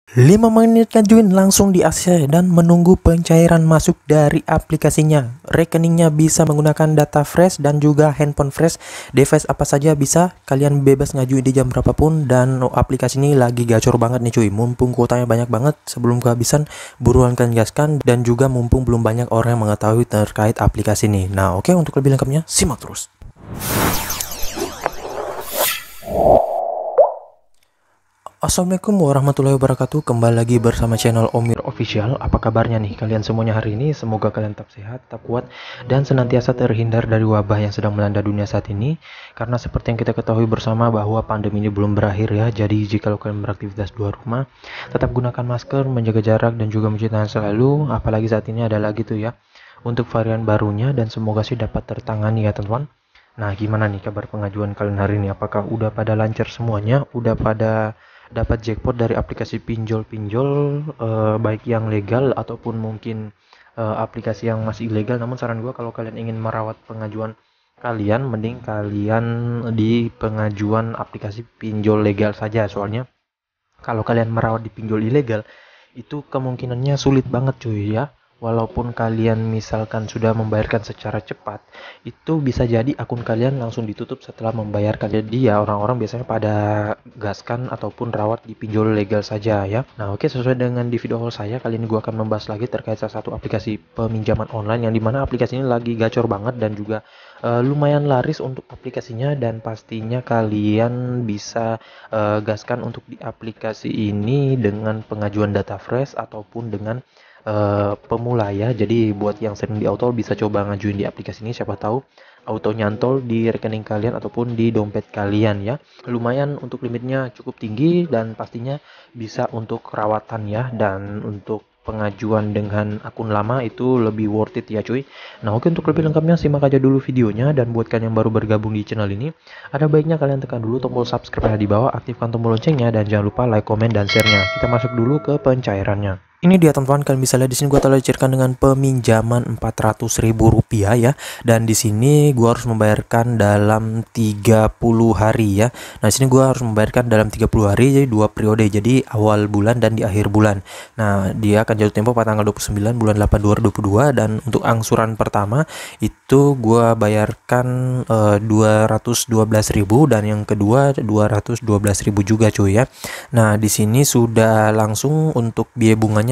5 menit ngajuin langsung di ACC dan menunggu pencairan masuk dari aplikasinya. Rekeningnya bisa menggunakan data fresh dan juga handphone fresh. Device apa saja bisa, kalian bebas ngajuin di jam berapapun. Dan aplikasi ini lagi gacor banget nih cuy. Mumpung kuotanya banyak banget sebelum kehabisan, buruan kalian gaskan. Dan juga mumpung belum banyak orang yang mengetahui terkait aplikasi ini. Nah oke, untuk lebih lengkapnya simak terus. Assalamualaikum warahmatullahi wabarakatuh. Kembali lagi bersama channel Omir Official. Apa kabarnya nih kalian semuanya hari ini? Semoga kalian tetap sehat, tetap kuat, dan senantiasa terhindar dari wabah yang sedang melanda dunia saat ini. Karena seperti yang kita ketahui bersama bahwa pandemi ini belum berakhir ya. Jadi jika kalian beraktivitas di luar rumah, tetap gunakan masker, menjaga jarak, dan juga mencuci tangan selalu. Apalagi saat ini ada lagi tuh ya untuk varian barunya, dan semoga sih dapat tertangani ya teman-teman. Nah gimana nih kabar pengajuan kalian hari ini? Apakah udah pada lancar semuanya? Udah pada dapat jackpot dari aplikasi pinjol-pinjol, baik yang legal ataupun mungkin aplikasi yang masih ilegal? Namun saran gue, kalau kalian ingin merawat pengajuan kalian, mending kalian di pengajuan aplikasi pinjol legal saja. Soalnya kalau kalian merawat di pinjol ilegal, itu kemungkinannya sulit banget cuy ya. Walaupun kalian misalkan sudah membayarkan secara cepat, itu bisa jadi akun kalian langsung ditutup setelah membayarkan. Jadi ya orang-orang biasanya pada gaskan ataupun rawat di pinjol legal saja ya. Nah oke, sesuai dengan di video haul saya, kali ini gue akan membahas lagi terkait salah satu aplikasi peminjaman online yang dimana aplikasi ini lagi gacor banget dan juga lumayan laris untuk aplikasinya, dan pastinya kalian bisa gaskan untuk di aplikasi ini dengan pengajuan data fresh ataupun dengan pemula ya. Jadi buat yang sering di auto bisa coba ngajuin di aplikasi ini, siapa tahu auto nyantol di rekening kalian ataupun di dompet kalian ya. Lumayan untuk limitnya cukup tinggi dan pastinya bisa untuk rawatan ya, dan untuk pengajuan dengan akun lama itu lebih worth it ya cuy. Nah oke, untuk lebih lengkapnya simak aja dulu videonya, dan buat kalian yang baru bergabung di channel ini, ada baiknya kalian tekan dulu tombol subscribe di bawah, aktifkan tombol loncengnya, dan jangan lupa like, komen, dan share-nya. Kita masuk dulu ke pencairannya. Ini dia teman-teman, kalian bisa lihat di sini gua telah dicairkan dengan peminjaman Rp400.000 ya, dan di sini gua harus membayarkan dalam 30 hari ya. Nah, di sini gua harus membayarkan dalam 30 hari, jadi 2 periode, jadi awal bulan dan di akhir bulan. Nah, dia akan jatuh tempo pada tanggal 29 bulan 8 2022, dan untuk angsuran pertama itu gua bayarkan 212.000, dan yang kedua 212.000 juga cuy ya. Nah, di sini sudah langsung untuk biaya bunganya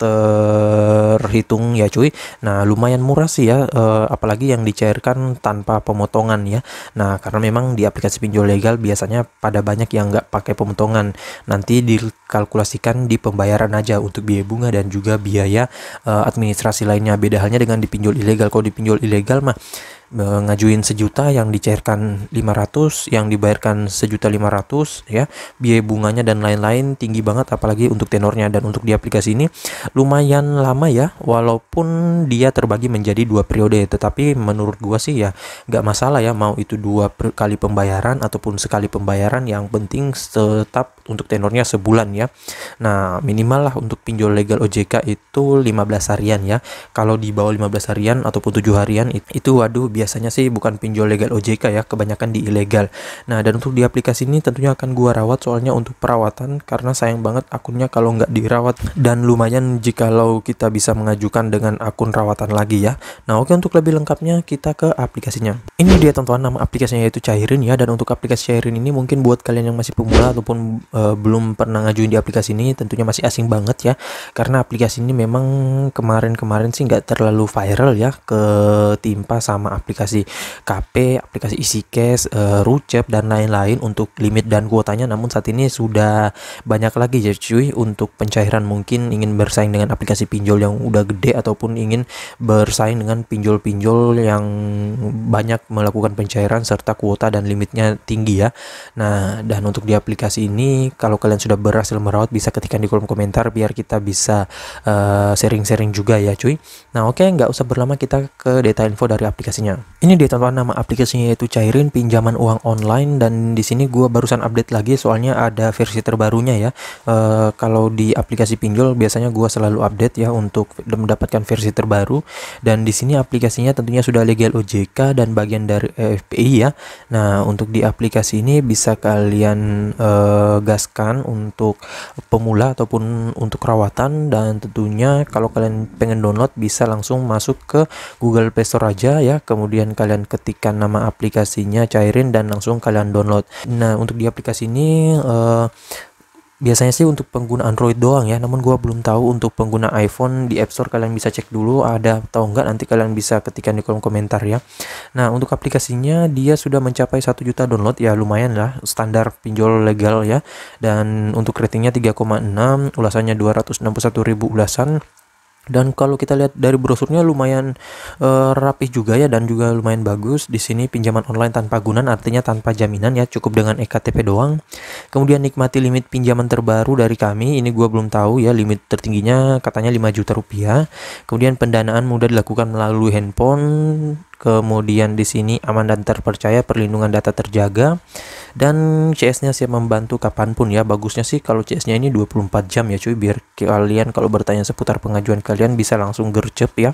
terhitung ya cuy. Nah lumayan murah sih ya, apalagi yang dicairkan tanpa pemotongan ya. Nah karena memang di aplikasi pinjol legal biasanya pada banyak yang nggak pakai pemotongan, nanti dikalkulasikan di pembayaran aja untuk biaya bunga dan juga biaya administrasi lainnya. Beda halnya dengan di pinjol ilegal. Kalau di pinjol ilegal mah ngajuin sejuta yang dicairkan 500, yang dibayarkan 1.500.000 ya, biaya bunganya dan lain-lain tinggi banget, apalagi untuk tenornya. Dan untuk di aplikasi ini lumayan lama ya, walaupun dia terbagi menjadi 2 periode, tetapi menurut gua sih ya nggak masalah ya, mau itu 2 kali pembayaran ataupun sekali pembayaran, yang penting tetap untuk tenornya sebulan ya. Nah minimal lah untuk pinjol legal OJK itu 15 harian ya. Kalau di bawah 15 harian ataupun 7 harian itu waduh, biasanya sih bukan pinjol legal OJK ya, kebanyakan di ilegal. Nah dan untuk di aplikasi ini tentunya akan gua rawat, soalnya untuk perawatan, karena sayang banget akunnya kalau nggak dirawat, dan lumayan jikalau kita bisa mengajukan dengan akun rawatan lagi ya. Nah oke, untuk lebih lengkapnya kita ke aplikasinya. Ini dia teman-teman, nama aplikasinya yaitu Cairin ya. Dan untuk aplikasi Cairin ini mungkin buat kalian yang masih pemula ataupun belum pernah ngajuin di aplikasi ini, tentunya masih asing banget ya, karena aplikasi ini memang kemarin-kemarin sih nggak terlalu viral ya, ketimpa sama aplikasi KP, aplikasi EasyCash, Rucep, dan lain-lain untuk limit dan kuotanya. Namun saat ini sudah banyak lagi ya cuy untuk pencairan. Mungkin ingin bersaing dengan aplikasi pinjol yang udah gede, ataupun ingin bersaing dengan pinjol-pinjol yang banyak melakukan pencairan serta kuota dan limitnya tinggi ya. Nah dan untuk di aplikasi ini, kalau kalian sudah berhasil merawat, bisa ketikkan di kolom komentar biar kita bisa sharing-sharing juga ya cuy. Nah oke, nggak usah berlama, kita ke data info dari aplikasinya. Nah, ini dia teman-teman, nama aplikasinya yaitu Cairin pinjaman uang online, dan di sini gua barusan update lagi soalnya ada versi terbarunya ya. Kalau di aplikasi pinjol biasanya gua selalu update ya untuk mendapatkan versi terbaru, dan di sini aplikasinya tentunya sudah legal OJK dan bagian dari FPI ya. Nah, untuk di aplikasi ini bisa kalian gaskan untuk pemula ataupun untuk rawatan, dan tentunya kalau kalian pengen download bisa langsung masuk ke Google Play Store aja ya, kemudian kalian ketikkan nama aplikasinya Cairin dan langsung kalian download. Nah, untuk di aplikasi ini biasanya sih untuk pengguna Android doang ya, namun gua belum tahu untuk pengguna iPhone. Di App Store kalian bisa cek dulu ada atau enggak, nanti kalian bisa ketikkan di kolom komentar ya. Nah, untuk aplikasinya dia sudah mencapai 1 juta download ya, lumayan lah, standar pinjol legal ya. Dan untuk ratingnya 3,6, ulasannya 261.000 ulasan. Dan kalau kita lihat dari brosurnya lumayan rapih juga ya, dan juga lumayan bagus. Di sini pinjaman online tanpa agunan, artinya tanpa jaminan ya, cukup dengan ektp doang. Kemudian nikmati limit pinjaman terbaru dari kami. Ini gua belum tahu ya, limit tertingginya katanya 5 juta rupiah. Kemudian pendanaan mudah dilakukan melalui handphone. Kemudian di sini aman dan terpercaya, perlindungan data terjaga, dan CS-nya siap membantu kapanpun ya. Bagusnya sih kalau CS-nya ini 24 jam ya cuy, biar kalian kalau bertanya seputar pengajuan kalian bisa langsung gercep ya.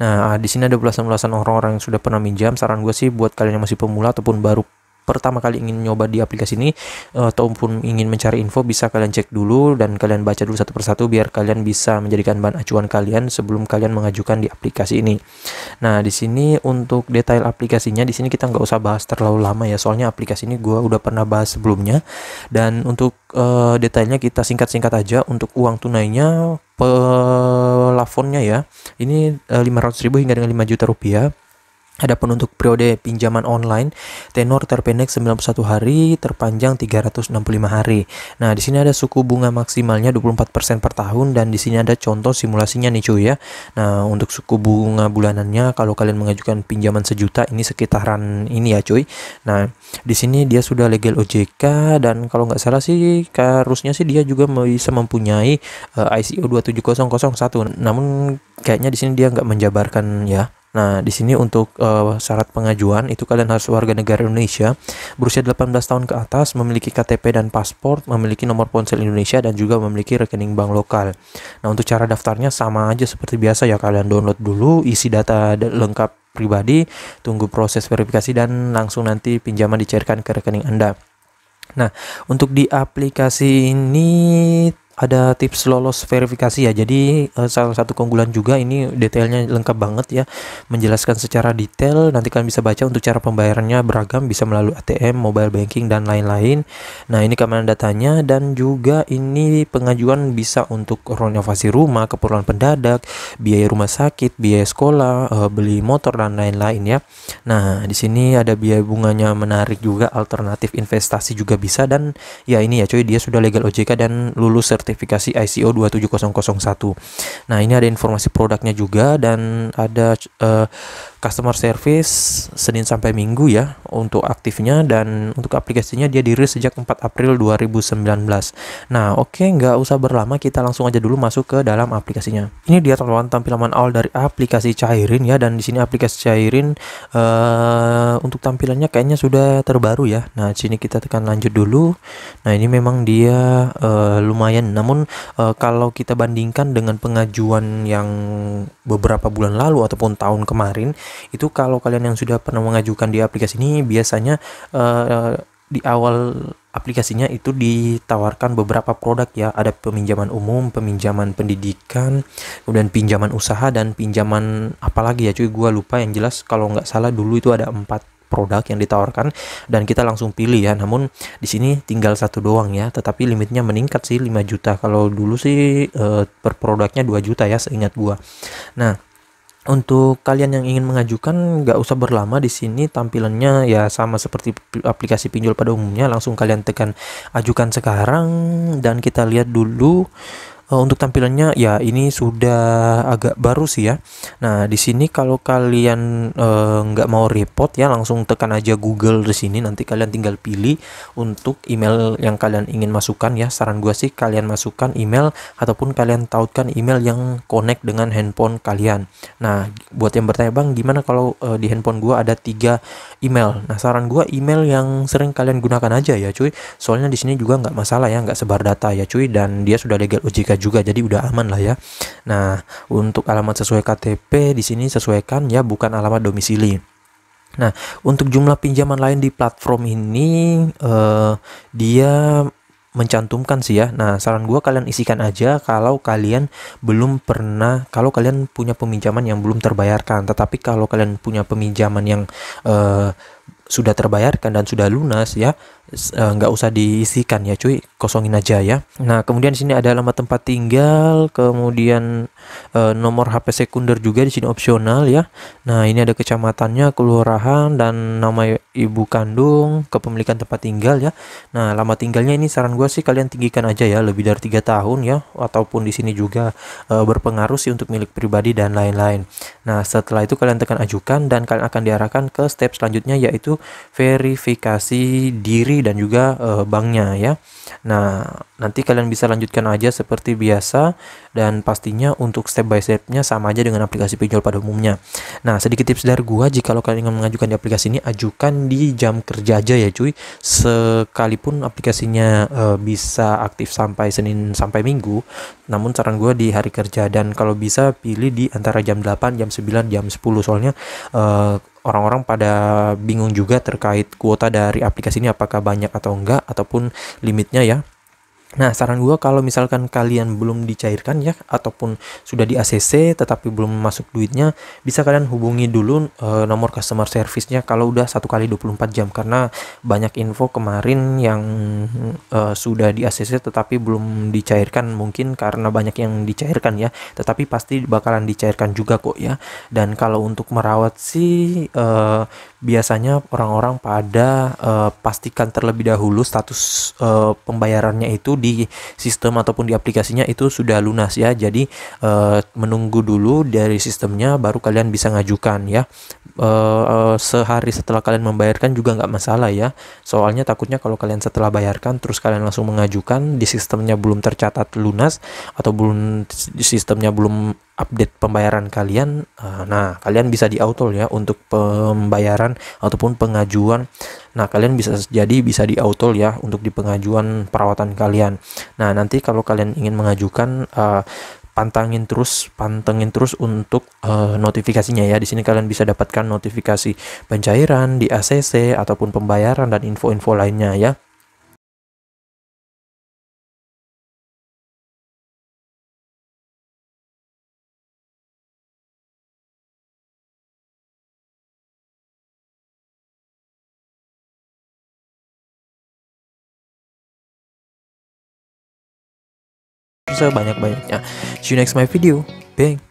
Nah, di sini ada ulasan-ulasan orang-orang yang sudah pernah minjam. Saran gue sih buat kalian yang masih pemula ataupun baru pertama kali ingin nyoba di aplikasi ini ataupun ingin mencari info, bisa kalian cek dulu dan kalian baca dulu satu persatu biar kalian bisa menjadikan bahan acuan kalian sebelum kalian mengajukan di aplikasi ini. Nah, di sini untuk detail aplikasinya, di sini kita nggak usah bahas terlalu lama ya, soalnya aplikasi ini gue udah pernah bahas sebelumnya. Dan untuk detailnya kita singkat-singkat aja. Untuk uang tunainya plafonnya ya, ini 500.000 hingga dengan 5 juta rupiah. Adapun untuk periode pinjaman online, tenor terpendek 91 hari, terpanjang 365 hari. Nah, di sini ada suku bunga maksimalnya 24% per tahun, dan di sini ada contoh simulasinya nih cuy ya. Nah, untuk suku bunga bulanannya kalau kalian mengajukan pinjaman 1 juta ini sekitaran ini ya cuy. Nah, di sini dia sudah legal OJK, dan kalau nggak salah sih harusnya sih dia juga bisa mempunyai ICO 27001. Namun kayaknya di sini dia nggak menjabarkan ya. Nah, di sini untuk syarat pengajuan itu kalian harus warga negara Indonesia, berusia 18 tahun ke atas, memiliki KTP dan paspor, memiliki nomor ponsel Indonesia, dan juga memiliki rekening bank lokal. Nah, untuk cara daftarnya sama aja seperti biasa ya, kalian download dulu, isi data lengkap pribadi, tunggu proses verifikasi, dan langsung nanti pinjaman dicairkan ke rekening Anda. Nah, untuk di aplikasi ini ada tips lolos verifikasi ya. Jadi salah satu keunggulan juga, ini detailnya lengkap banget ya, menjelaskan secara detail. Nanti kalian bisa baca. Untuk cara pembayarannya beragam, bisa melalui ATM, mobile banking, dan lain-lain. Nah, ini keamanan datanya, dan juga ini pengajuan bisa untuk renovasi rumah, keperluan pendadak, biaya rumah sakit, biaya sekolah, beli motor, dan lain-lain ya. Nah, di sini ada biaya bunganya menarik juga, alternatif investasi juga bisa, dan ya ini ya cuy, dia sudah legal OJK dan lulus sertifikasi ICO 27001. Nah, ini ada informasi produknya juga, dan ada customer service Senin sampai Minggu ya untuk aktifnya, dan untuk aplikasinya dia dirilis sejak 4 April 2019. Nah, oke, nggak usah berlama, kita langsung aja dulu masuk ke dalam aplikasinya. Ini dia teman-teman tampilan awal dari aplikasi Cairin ya, dan di sini aplikasi Cairin untuk tampilannya kayaknya sudah terbaru ya. Nah, di sini kita tekan lanjut dulu. Nah, ini memang dia lumayan, namun kalau kita bandingkan dengan pengajuan yang beberapa bulan lalu ataupun tahun kemarin, itu kalau kalian yang sudah pernah mengajukan di aplikasi ini, biasanya di awal aplikasinya itu ditawarkan beberapa produk ya. Ada peminjaman umum, peminjaman pendidikan, kemudian pinjaman usaha, dan pinjaman apalagi ya cuy, gua lupa. Yang jelas kalau nggak salah dulu itu ada 4 produk yang ditawarkan, dan kita langsung pilih ya. Namun di sini tinggal satu doang ya, tetapi limitnya meningkat sih 5 juta. Kalau dulu sih per produknya 2 juta ya seingat gua. Nah, untuk kalian yang ingin mengajukan, nggak usah berlama. Di sini tampilannya ya sama seperti aplikasi pinjol pada umumnya. Langsung kalian tekan ajukan sekarang, dan kita lihat dulu Untuk tampilannya ya ini sudah agak baru sih ya. Nah, di sini kalau kalian nggak mau repot ya, langsung tekan aja Google di sini. Nanti kalian tinggal pilih untuk email yang kalian ingin masukkan ya. Saran gue sih kalian masukkan email ataupun kalian tautkan email yang connect dengan handphone kalian. Nah, buat yang bertanya, Bang, gimana kalau di handphone gue ada 3 email? Nah, saran gue email yang sering kalian gunakan aja ya, cuy. Soalnya di sini juga nggak masalah ya, nggak sebar data ya, cuy. Dan dia sudah legal OJK juga, jadi udah aman lah ya. Nah, untuk alamat sesuai KTP di sini sesuaikan ya, bukan alamat domisili. Nah, untuk jumlah pinjaman lain di platform ini dia mencantumkan sih ya. Nah, saran gue kalian isikan aja kalau kalian kalau kalian punya peminjaman yang belum terbayarkan. Tetapi kalau kalian punya peminjaman yang sudah terbayarkan dan sudah lunas ya, nggak usah diisikan ya, cuy, kosongin aja ya. Nah, kemudian di sini ada alamat tempat tinggal, kemudian nomor HP sekunder juga di sini opsional ya. Nah, ini ada kecamatannya, kelurahan, dan nama ibu kandung, kepemilikan tempat tinggal ya. Nah, lama tinggalnya ini saran gue sih kalian tinggikan aja ya, lebih dari 3 tahun ya, ataupun di sini juga berpengaruh sih untuk milik pribadi dan lain-lain. Nah, setelah itu kalian tekan ajukan dan kalian akan diarahkan ke step selanjutnya, yaitu verifikasi diri dan juga banknya ya. Nah, nanti kalian bisa lanjutkan aja seperti biasa, dan pastinya untuk step by stepnya sama aja dengan aplikasi pinjol pada umumnya. Nah, sedikit tips dari gua, jika kalian ingin mengajukan di aplikasi ini, ajukan di jam kerja aja ya, cuy. Sekalipun aplikasinya bisa aktif sampai Senin sampai Minggu, namun saran gua di hari kerja, dan kalau bisa pilih di antara jam 8, jam 9, jam 10. Soalnya orang-orang pada bingung juga terkait kuota dari aplikasi ini, apakah banyak atau enggak, ataupun limitnya ya. Nah, saran gue kalau misalkan kalian belum dicairkan ya, ataupun sudah di ACC tetapi belum masuk duitnya, bisa kalian hubungi dulu nomor customer service-nya kalau udah 1 kali 24 jam, karena banyak info kemarin yang sudah di ACC tetapi belum dicairkan, mungkin karena banyak yang dicairkan ya, tetapi pasti bakalan dicairkan juga kok ya. Dan kalau untuk merawat sih biasanya orang-orang pada pastikan terlebih dahulu status pembayarannya itu di sistem ataupun di aplikasinya itu sudah lunas ya. Jadi menunggu dulu dari sistemnya baru kalian bisa ngajukan ya. Sehari setelah kalian membayarkan juga nggak masalah ya. Soalnya takutnya kalau kalian setelah bayarkan terus kalian langsung mengajukan, di sistemnya belum tercatat lunas atau di sistemnya belum update pembayaran kalian, nah kalian bisa di auto ya untuk pembayaran ataupun pengajuan. Nah, kalian bisa di auto ya untuk di pengajuan perawatan kalian. Nah, nanti kalau kalian ingin mengajukan, pantengin terus untuk notifikasinya ya. Di sini kalian bisa dapatkan notifikasi pencairan di ACC ataupun pembayaran dan info-info lainnya ya. Sebanyak-banyaknya. See you next my video. Bye.